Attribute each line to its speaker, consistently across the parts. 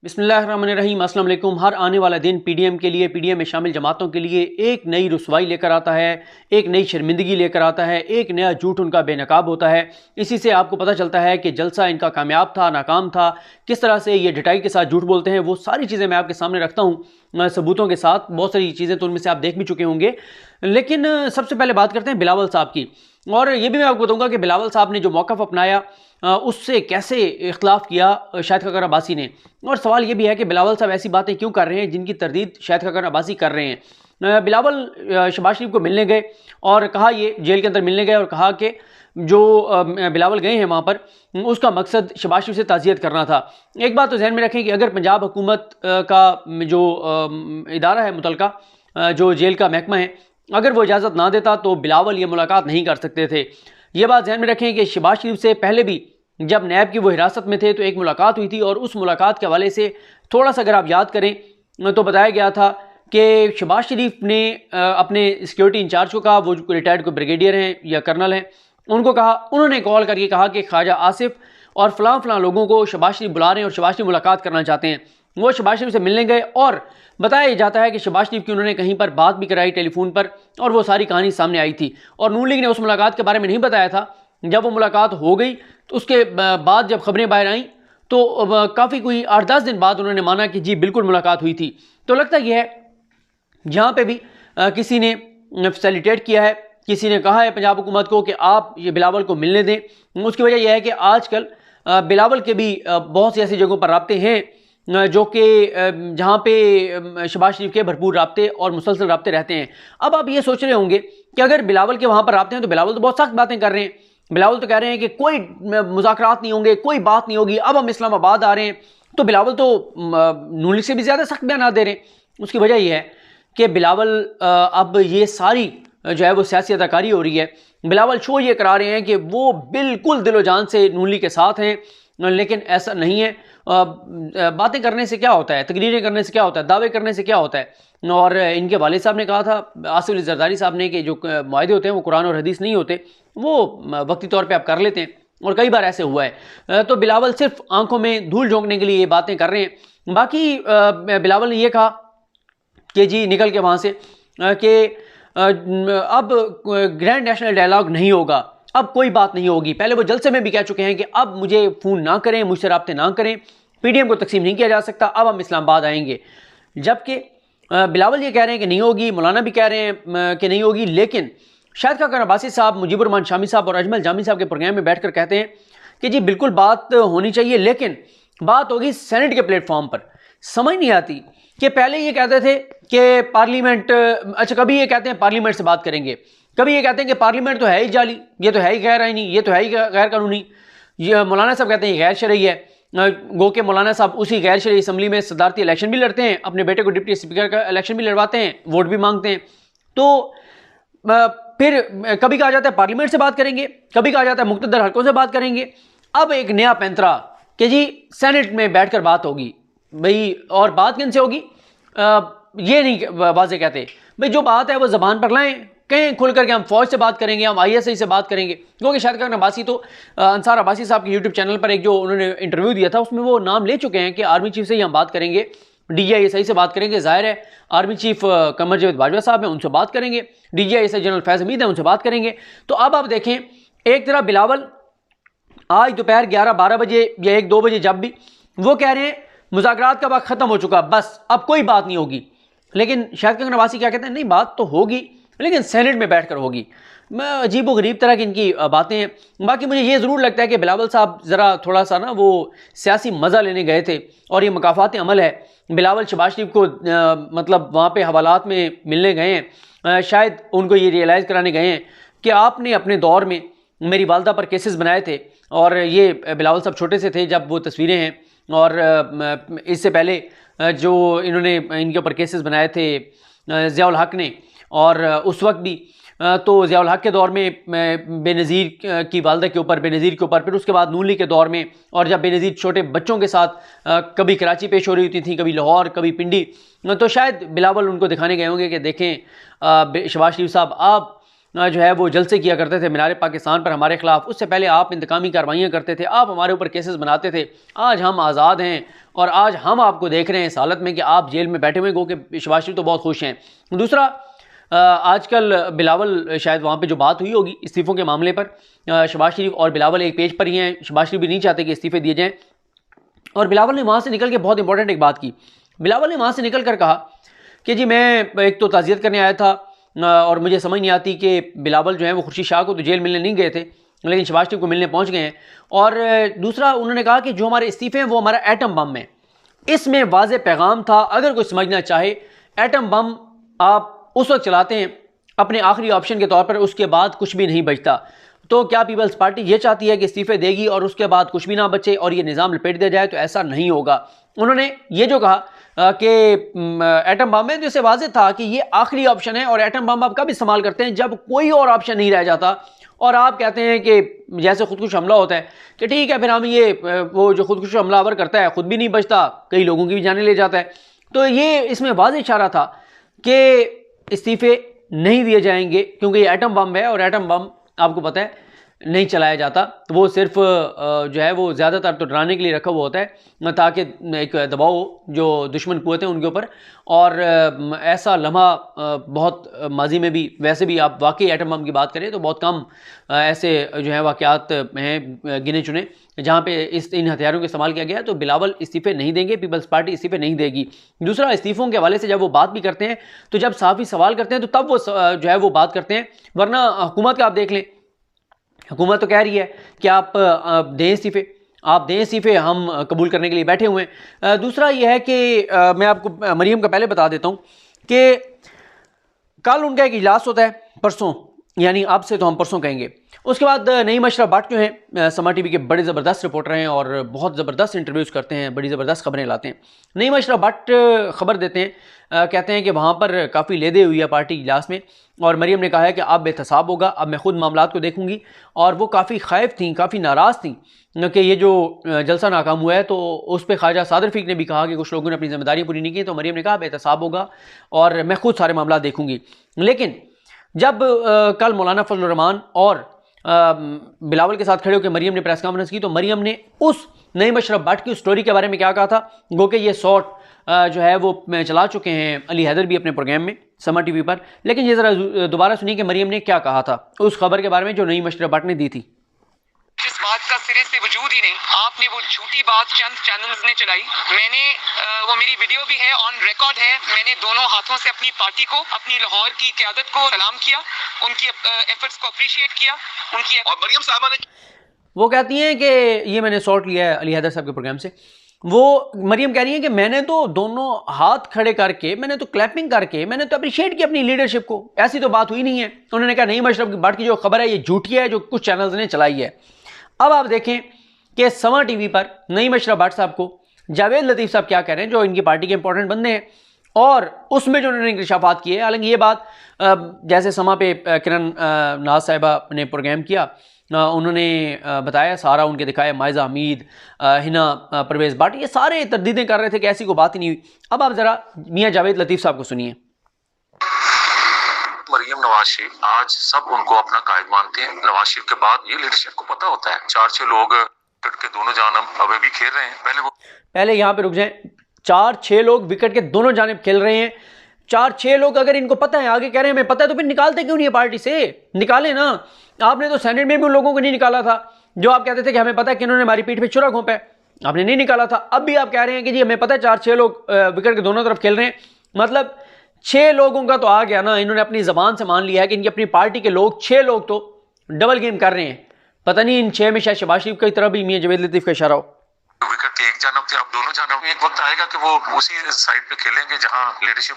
Speaker 1: बिस्मिल्लाहिर्रहमानिर्रहीम, अस्सलाम वालेकुम। हर आने वाला दिन पीडीएम के लिए, पीडीएम में शामिल जमातों के लिए एक नई रुसवाई लेकर आता है, एक नई शर्मिंदगी लेकर आता है, एक नया झूठ उनका बेनकाब होता है। इसी से आपको पता चलता है कि जलसा इनका कामयाब था, नाकाम था, किस तरह से ये ढिठाई के साथ झूठ बोलते हैं। वो सारी चीज़ें मैं आपके सामने रखता हूँ सबूतों के साथ। बहुत सारी चीज़ें तो उनमें से आप देख भी चुके होंगे, लेकिन सबसे पहले बात करते हैं बिलावल साहब की। और ये भी मैं आपको बताऊंगा कि बिलावल साहब ने जो मौक़िफ़ अपनाया उससे कैसे इख्तलाफ किया शाहिद खकर अब्बासी ने। और सवाल ये भी है कि बिलावल साहब ऐसी बातें क्यों कर रहे हैं जिनकी तरदीद शाहिद खकर अब्बासी कर रहे हैं। बिलावल शहबाज शरीफ को मिलने गए और कहा, ये जेल के अंदर मिलने गए और कहा कि जो बिलावल गए हैं वहाँ पर, उसका मकसद शहबाज शरीफ से ताज़ियत करना था। एक बात तो जहन में रखें कि अगर पंजाब हुकूमत का जो इदारा है मुतलका, जो जेल का महकमा है, अगर वो इजाज़त ना देता तो बिलावल ये मुलाकात नहीं कर सकते थे। ये बात ध्यान में रखें कि शहबाज शरीफ से पहले भी जब नैब की वो हिरासत में थे तो एक मुलाकात हुई थी, और उस मुलाकात के हवाले से थोड़ा सा अगर आप याद करें तो बताया गया था कि शहबाज शरीफ ने अपने सिक्योरिटी इंचार्ज को कहा, वो जो रिटायर्ड कोई ब्रिगेडियर हैं या कर्नल हैं, उनको कहा, उन्होंने कॉल करके कहा कि ख्वाजा आसिफ और फलां लोगों को शहबाज शरीफ बुला रहे हैं और शहबाज शरीफ मुलाकात करना चाहते हैं। वो शहबाज शरीफ से मिलने गए और बताया जाता है कि शहबाज शरीफ की उन्होंने कहीं पर बात भी कराई टेलीफोन पर, और वो सारी कहानी सामने आई थी। और नून लीग ने उस मुलाकात के बारे में नहीं बताया था। जब वो मुलाकात हो गई तो उसके बाद जब खबरें बाहर आईं तो काफ़ी कोई 8-10 दिन बाद उन्होंने माना कि जी बिल्कुल मुलाकात हुई थी। तो लगता यह है जहाँ पे भी किसी ने फैसिलिटेट किया है, किसी ने कहा है पंजाब हुकूमत को कि आप ये बिलावल को मिलने दें, उसकी वजह यह है कि आजकल बिलावल के भी बहुत सी ऐसी जगहों पर राब्ते हैं जो कि जहाँ पे शहबाज शरीफ के भरपूर राब्ते और मुसलसल राब्ते रहते हैं। अब आप ये सोच रहे होंगे कि अगर बिलावल के वहाँ पर राब्ते हैं तो बिलावल तो बहुत सख्त बातें कर रहे हैं। बिलावल तो कह रहे हैं कि कोई मुज़ाकरात नहीं होंगे, कोई बात नहीं होगी, अब हम इस्लामाबाद आ रहे हैं। तो बिलावल तो नून लीग से भी ज़्यादा सख्त बयान दे रहे हैं। उसकी वजह यह है कि बिलावल अब ये सारी जो है वो सियासी अदाकारी हो रही है। बिलावल शो ये करा रहे हैं कि वो बिल्कुल दिलो जान से नून लीग के साथ हैं, लेकिन ऐसा नहीं है। बातें करने से क्या होता है, तकरीरें करने से क्या होता है, दावे करने से क्या होता है। और इनके वालिद साहब ने कहा था, आसिफ अली जरदारी साहब ने, कि जो मुआहदे होते हैं वो कुरान और हदीस नहीं होते, वो वक्ती तौर पे आप कर लेते हैं, और कई बार ऐसे हुआ है। तो बिलावल सिर्फ आंखों में धूल झोंकने के लिए ये बातें कर रहे हैं। बाकी बिलावल ने यह कहा कि जी निकल के वहाँ से कि अब ग्रैंड नेशनल डायलॉग नहीं होगा, अब कोई बात नहीं होगी। पहले वो जलसे में भी कह चुके हैं कि अब मुझे फ़ोन ना करें, मुझसे राब्ते ना करें, पीडीएम को तकसीम नहीं किया जा सकता, अब हम इस्लामाबाद आएंगे। जबकि बिलावल ये कह रहे हैं कि नहीं होगी, मौलाना भी कह रहे हैं कि नहीं होगी। लेकिन शाहिद खकर अब्बासी साहब, मुजीबुर रहमान शामी साहब और अजमल जामी साहब के प्रोग्राम में बैठकर कहते हैं कि जी बिल्कुल बात होनी चाहिए, लेकिन बात होगी सेनेट के प्लेटफॉर्म पर। समझ नहीं आती कि पहले ये कहते थे कि पार्लियामेंट, अच्छा कभी ये कहते हैं पार्लियामेंट से बात करेंगे, कभी ये कहते हैं कि पार्लियामेंट तो है ही जाली, ये तो है ही गैर आईनी, ये तो है ही गैर कानूनी। ये मौलाना साहब कहते हैं ये गैर शरई है। गो के मौलाना साहब उसी गैर शरई असम्बली में सदारती इलेक्शन भी लड़ते हैं, अपने बेटे को डिप्टी स्पीकर का इलेक्शन भी लड़वाते हैं, वोट भी मांगते हैं। तो फिर कभी कहा जाता है पार्लियामेंट से बात करेंगे, कभी कहा जाता है मुख्तदर हलकों से बात करेंगे। अब एक नया पैंतरा कि जी सेनेट में बैठकर बात होगी। भाई, और बात किन से होगी ये नहीं वाजे कहते। भाई जो बात है वो ज़बान पर लाएं, कहें खुल करके हम फौज से बात करेंगे, हम आईएसआई से बात करेंगे। क्योंकि शाहिद खकर अब्बासी तो अंसार अब्बासी साहब के यूट्यूब चैनल पर एक जो उन्होंने इंटरव्यू दिया था उसमें वो नाम ले चुके हैं कि आर्मी चीफ से ही हम बात करेंगे, DGISI से बात करेंगे। जाहिर है आर्मी चीफ कमर जावेद बाजवा साहब हैं, उनसे बात करेंगे। DGISI जनरल फैज़ हमीद है, उनसे बात करेंगे। तो अब आप देखें, एक तरह बिलावल आज दोपहर 11-12 बजे या 1-2 बजे जब भी वो कह रहे हैं मुज़ाकरात का वक्त ख़त्म हो चुका, बस अब कोई बात नहीं होगी। लेकिन शाहिद खकर अब्बासी क्या कहते हैं, नहीं बात तो होगी लेकिन सेनेट में बैठकर होगी। अजीब व गरीब तरह की इनकी बातें हैं। बाकी मुझे ये ज़रूर लगता है कि बिलावल साहब ज़रा थोड़ा सा ना वो सियासी मज़ा लेने गए थे, और ये मकाफ़ात अमल है। बिलावल शहबाज शरीफ को मतलब वहाँ पे हवालात में मिलने गए हैं, शायद उनको ये रियलाइज़ कराने गए हैं कि आपने अपने दौर में मेरी वालदा पर केसेस बनाए थे, और ये बिलावल साहब छोटे से थे जब वो तस्वीरें हैं, और इससे पहले जो इन्होंने इनके ऊपर केसेस बनाए थे ज़ियाउल हक ने, और उस वक्त भी तो ज़ियाउल हक के दौर में बेनज़ीर की वालदा के ऊपर, बेनज़ीर के ऊपर, फिर उसके बाद नून लीग के दौर में, और जब बेनज़ीर छोटे बच्चों के साथ कभी कराची पेश हो रही होती थी, कभी लाहौर, कभी पिंडी, तो शायद बिलावल उनको दिखाने गए होंगे कि देखें शहबाज शरीफ साहब, आप जो है वो जलसे किया करते थे मीनार पाकिस्तान पर हमारे खिलाफ। उससे पहले आप इंतकामी कार्रवाइयाँ करते थे, आप हमारे ऊपर केसेस बनाते थे। आज हम आज़ाद हैं और आज हम आपको देख रहे हैं इस हालत में कि आप जेल में बैठे हुए, गो कि शहबाज शरीफ तो बहुत खुश हैं। दूसरा, आजकल बिलावल शायद वहाँ पे जो बात हुई होगी इस्तीफ़ों के मामले पर, शहबाज शरीफ और बिलावल एक पेज पर ही हैं। शहबाज शरीफ भी नहीं चाहते कि इस्तीफ़े दिए जाएँ और बिलावल ने वहाँ से निकल के बहुत इंपॉर्टेंट एक बात की। बिलावल ने वहाँ से निकल कर कहा कि जी मैं एक तो ताज़ियत करने आया था और मुझे समझ नहीं आती कि बिलावल जो है वो खुर्शीद शाह को तो जेल मिलने नहीं गए थे लेकिन शहबाज शरीफ को मिलने पहुँच गए हैं। और दूसरा उन्होंने कहा कि जो हमारे इस्तीफ़े हैं वो हमारा एटम बम है। इसमें वाज़े पैगाम था, अगर कोई समझना चाहे एटम बम आप उस वक्त चलाते हैं अपने आखिरी ऑप्शन के तौर पर, उसके बाद कुछ भी नहीं बचता। तो क्या पीपल्स पार्टी ये चाहती है कि इस्तीफ़े देगी और उसके बाद कुछ भी ना बचे और ये निज़ाम लपेट दिया जाए? तो ऐसा नहीं होगा। उन्होंने ये जो कहा कि एटम बम है, तो इससे वाज़ेह था कि ये आखिरी ऑप्शन है और एटम बम आप कब इस्तेमाल करते हैं? जब कोई और ऑप्शन नहीं रह जाता। और आप कहते हैं कि जैसे खुदकुश हमला होता है कि ठीक है फिर हम ये वो जो खुदकुश हमलावर करता है खुद भी नहीं बचता, कई लोगों की भी जाने ले जाता है। तो ये इसमें वाज़ेह इशारा था कि इस्तीफ़े नहीं दिए जाएंगे क्योंकि ये एटम बम है और एटम बम आपको पता है नहीं चलाया जाता। तो वो सिर्फ जो है वो ज़्यादातर तो डराने के लिए रखा हुआ होता है ताकि एक दबाव हो जो दुश्मन कुव्वतें उनके ऊपर। और ऐसा लम्हा बहुत माजी में भी, वैसे भी आप वाकई एटम बम की बात करें तो बहुत कम ऐसे जो है वाक़यात हैं गिने चुने जहाँ पे इन हथियारों का इस्तेमाल किया गया। तो बिलावल इस्तीफ़े नहीं देंगे, पीपल्स पार्टी इस्तीफ़े नहीं देगी। दूसरा, इस्तीफ़ों के हवाले से जब वो बात भी करते हैं तो जब सहाफ़ी सवाल करते हैं तो तब वो जो है वो बात करते हैं, वरना हुकूमत का आप देख लें, हुकूमत तो कह रही है कि आप दें इस्तीफ़े, आप दें इस्तीफ़े, हम कबूल करने के लिए बैठे हुए हैं। दूसरा यह है कि मैं आपको मरीम का पहले बता देता हूँ कि कल उनका एक इजलास होता है, परसों, यानी अब से तो हम परसों कहेंगे। उसके बाद नईम अशरफ भट्ट जो हैं समा टीवी के बड़े ज़बरदस्त रिपोर्टर हैं और बहुत ज़बरदस्त इंटरव्यूज़ करते हैं, बड़ी ज़बरदस्त खबरें लाते हैं। नईम अशरफ भट्ट खबर देते हैं, कहते हैं कि वहाँ पर काफ़ी लेदे हुई है पार्टी इजलास में और मरीम ने कहा है कि अब बेहतसाब होगा, अब मैं खुद मामलात को देखूंगी। और वो काफ़ी खैफ थी, काफ़ी नाराज़ थी कि ये जो जलसा नाकाम हुआ है। तो उस पर ख्वाजा सादर फ़ीक ने भी कहा कि कुछ लोगों ने अपनी ज़िम्मेदारी पूरी नहीं की। तो मरीम ने कहा बेहतसाब होगा और मैं खुद सारे मामला देखूंगी। लेकिन जब कल मौलाना फजल रहमान और बिलावल के साथ खड़े होकर मरीम ने प्रेस कॉन्फ्रेंस की तो मरीम ने उस नईम अशरफ भट्ट की स्टोरी के बारे में क्या कहा था, गो कि ये शॉट जो है वो चला चुके हैं अली हैदर भी अपने प्रोग्राम में समा टीवी पर। लेकिन ये ज़रा दोबारा सुनिए कि मरीम ने क्या कहा था उस खबर के बारे में जो नईम अशरफ भट्ट ने दी थी।
Speaker 2: इस बात का सिरे से वजूद ही नहीं, आपने वो झूठी बात चंद चैनल्स ने चलाई। मैंने वो मेरी वीडियो भी है, ऑन रिकॉर्ड है, मैंने दोनों हाथों से अपनी पार्टी को, अपनी लाहौर की क़यादत को सलाम किया, उनकी एफर्ट्स को अप्रिशिएट किया उनकी। और मरियम साहबा ने,
Speaker 1: वो कहती हैं कि ये मैंने शॉट लिया है अली हैदर साहब के प्रोग्राम से। वो मरीम कह रही है कि मैंने तो दोनों हाथ खड़े करके, मैंने तो क्लैपिंग करके, मैंने तो अप्रिशिएट किया अपनी लीडरशिप को, ऐसी तो बात हुई नहीं है। उन्होंने कहा नईम अशरफ भट्ट की जो खबर है ये झूठी है जो कुछ चैनल्स ने चलाई है। अब आप देखें कि समा टीवी पर नईम अशरफ भट्ट साहब को जावेद लतीफ़ साहब क्या कह रहे हैं, जो इनकी पार्टी के इंपॉर्टेंट बंदे हैं, और उसमें जो उन्होंने इंकशाफात किए। हालांकि ये बात जैसे समा पे किरण नाज साहिबा ने प्रोग्राम किया, उन्होंने बताया सारा, उनके दिखाया मायज़ा हमीद, हिना परवेज़ भट्ट, ये सारे तरदीदें कर रहे थे कि ऐसी कोई बात ही नहीं हुई। अब आप ज़रा मियाँ जावेद लतीफ़ साहब को सुनिए।
Speaker 3: मरियम नवाज शरीफ आज सब उनको अपना कायद मानते हैं। नवाज शरीफ के बाद ये लीडरशिप को पता होता है 4-6 लोग विकेट के दोनों जानब अभी भी खेल रहे हैं।
Speaker 1: पहले यहाँ पे रुक जाएं। 4-6 लोग विकेट के दोनों जानिब खेल रहे हैं। 4-6 लोग अगर इनको पता है, आगे कह रहे हैं हमें पता है, तो फिर निकालते क्यों नहीं है पार्टी से? निकाले ना। आपने तो सेनेट में भी उन लोगों को नहीं निकाला था जो आप कहते थे कि हमें पता है कि इन्होंने हमारी पीठ पे छुरा घोंपा है, आपने नहीं निकाला था। अब भी आप कह रहे हैं कि जी हमें पता है 4-6 लोग विकेट के दोनों तरफ खेल रहे हैं। मतलब 6 लोगों का तो आ गया ना, इन्होंने अपनी जबान से मान लिया है कि इनकी अपनी पार्टी के लोग 6 लोग तो डबल गेम कर रहे हैं। पता नहीं इन 6 में शायद शहबाज शरीफ की तरफ भी मियां जावेद लतीफ का इशारा हो।
Speaker 3: विकेट के एक जानब थे, अब दोनों जानब। एक वक्त आएगा कि वो उसी साइड पे खेलेंगे जहां लीडरशिप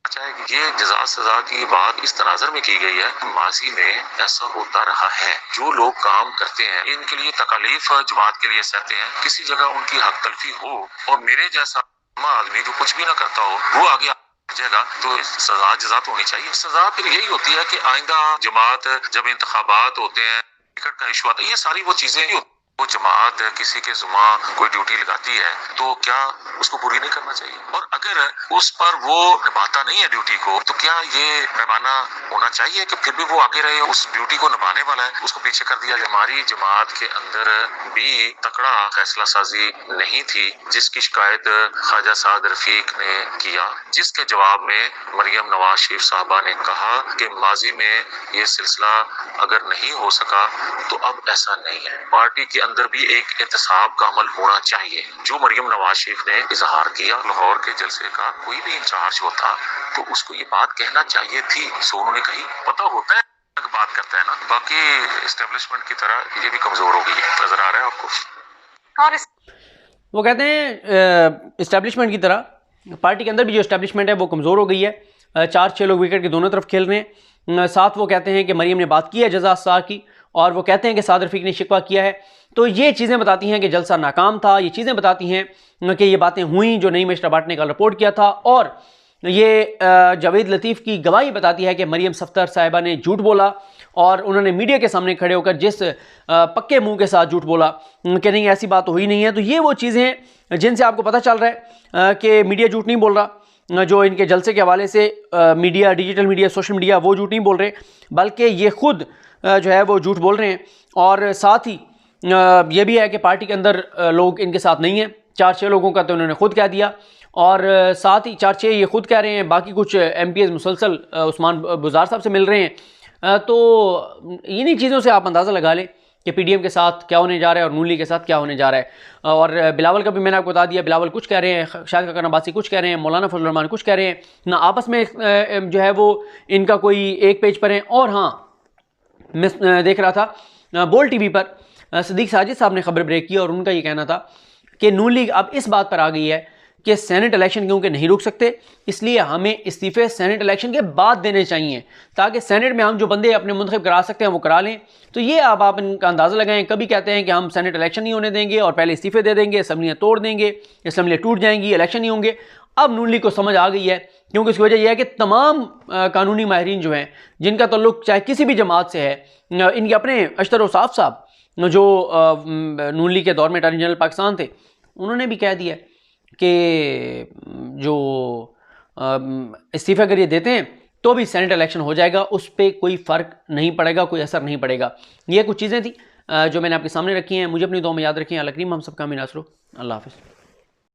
Speaker 3: चाहेगी। ये जज़ा सजा की बात इस तनाज़र में की गई है कि माजी में ऐसा होता रहा है। जो लोग काम करते हैं इनके लिए तकालीफ जमात के लिए सहते हैं, किसी जगह उनकी हक तलफी हो और मेरे जैसा आदमी जो कुछ भी ना करता हो वो आगे जाएगा तो सजा जजा तो होनी चाहिए। सजा फिर यही होती है कि आइंदा जमात जब इंतखाबात होते हैं, टिकट का इशू आता है, ये सारी वो चीजें वो जमात किसी के जुमा कोई ड्यूटी लगाती है तो क्या उसको पूरी नहीं करना चाहिए? और अगर उस पर वो निभाता नहीं है ड्यूटी को तो क्या ये पैमाना होना चाहिए कि फिर भी वो आगे रहे, उस ड्यूटी को निभाने वाला है उसको पीछे कर दिया जाए? हमारी जमात के अंदर भी तकड़ा फैसला साजी नहीं थी जिसकी शिकायत ख्वाजा साद रफीक ने किया, जिसके जवाब में मरियम नवाज शरीफ साहबा ने कहा कि माजी में ये सिलसिला अगर नहीं हो सका तो अब ऐसा नहीं है। पार्टी के अंदर भी एक एहतसाब का अमल होना चाहिए। जो मरियम नवाज शरीफ ने इजहार किया लाहौर के जलसे का, कोई भी इंचार्ज होता तो उसको ये बात कहना चाहिए थी। सो उन्होंने कही, पता होता है बात करता है ना, बाकी एस्टेब्लिशमेंट की तरह ये भी कमजोर हो गई है, नजर आ रहा है आपको।
Speaker 1: और वो कहते हैं इस्टेब्लिशमेंट की तरह पार्टी के अंदर भी जो इस्टेब्लिशमेंट है वो कमज़ोर हो गई है। 4-6 लोग विकेट के दोनों तरफ खेल रहे हैं। साथ वो कहते हैं कि मरियम ने बात की है जज़ा सार की, और वो कहते हैं कि साद रफीक ने शिकवा किया है। तो ये चीज़ें बताती हैं कि जलसा नाकाम था। ये चीज़ें बताती हैं कि ये बातें हुई जो नईम अशरफ ने कल रिपोर्ट किया था, और ये जावेद लतीफ़ की गवाही बताती है कि मरियम सफ्दर साहिबा ने झूठ बोला, और उन्होंने मीडिया के सामने खड़े होकर जिस पक्के मुंह के साथ झूठ बोला कि नहीं ऐसी बात तो हुई नहीं है। तो ये वो चीज़ें हैं जिनसे आपको पता चल रहा है कि मीडिया झूठ नहीं बोल रहा। जो इनके जलसे के हवाले से media, digital media, social media, वो झूठ नहीं बोल रहे, बल्कि ये खुद जो है वो झूठ बोल रहे हैं। और साथ ही ये भी है कि पार्टी के अंदर लोग इनके साथ नहीं हैं। 4-6 लोगों का तो उन्होंने खुद कह दिया, और साथ ही 4-6 ये खुद कह रहे हैं, बाकी कुछ MPs मुसलसल उस्मान बुज़ार साहब से मिल रहे हैं। तो इन्हीं चीज़ों से आप अंदाज़ा लगा लें कि PDM के साथ क्या होने जा रहा है और नून लीग के साथ क्या होने जा रहा है। और बिलावल का भी मैंने आपको बता दिया, बिलावल कुछ कह रहे हैं, शाहिद खकन अब्बासी कुछ कह रहे हैं, मौलाना फजल रहमान कुछ कह रहे हैं, ना आपस में जो है वो इनका कोई एक पेज पर है। और हाँ, मैं देख रहा था बोल TV पर सदीक साजिद साहब ने खबर ब्रेक की, और उनका ये कहना था कि नून लीग अब इस बात पर आ गई है कि सेनेट इलेक्शन क्योंकि नहीं रुक सकते, इसलिए हमें इस्तीफे सेनेट इलेक्शन के बाद देने चाहिए, ताकि सेनेट में हम जो बंदे अपने मुंतखब करा सकते हैं वो करा लें। तो ये अब आप इनका अंदाज़ा लगाएं। कभी कहते हैं कि हम सेनेट इलेक्शन नहीं होने देंगे और पहले इस्तीफे दे देंगे, असम्बलियाँ तोड़ देंगे, असम्बलियाँ टूट जाएंगी, इलेक्शन नहीं होंगे। अब नून लीग को समझ आ गई है, क्योंकि इसकी वजह यह है कि तमाम कानूनी माहिरीन जो हैं, जिनका ताल्लुक चाहे किसी भी जमात से है, इनके अपने अशतर औसाफ साहब जो नून लीग के दौर में अटॉर्नी जनरल पाकिस्तान थे, उन्होंने भी कह दिया कि जो इस्तीफ़ा अगर ये देते हैं तो भी सेनेट इलेक्शन हो जाएगा, उस पर कोई फ़र्क नहीं पड़ेगा, कोई असर नहीं पड़ेगा। ये कुछ चीज़ें थी जो मैंने आपके सामने रखी हैं। मुझे अपनी दुआ में याद रखी हैं। अल्लाह करीम हम सबका आमीन। अल्लाह हाफ़िज़।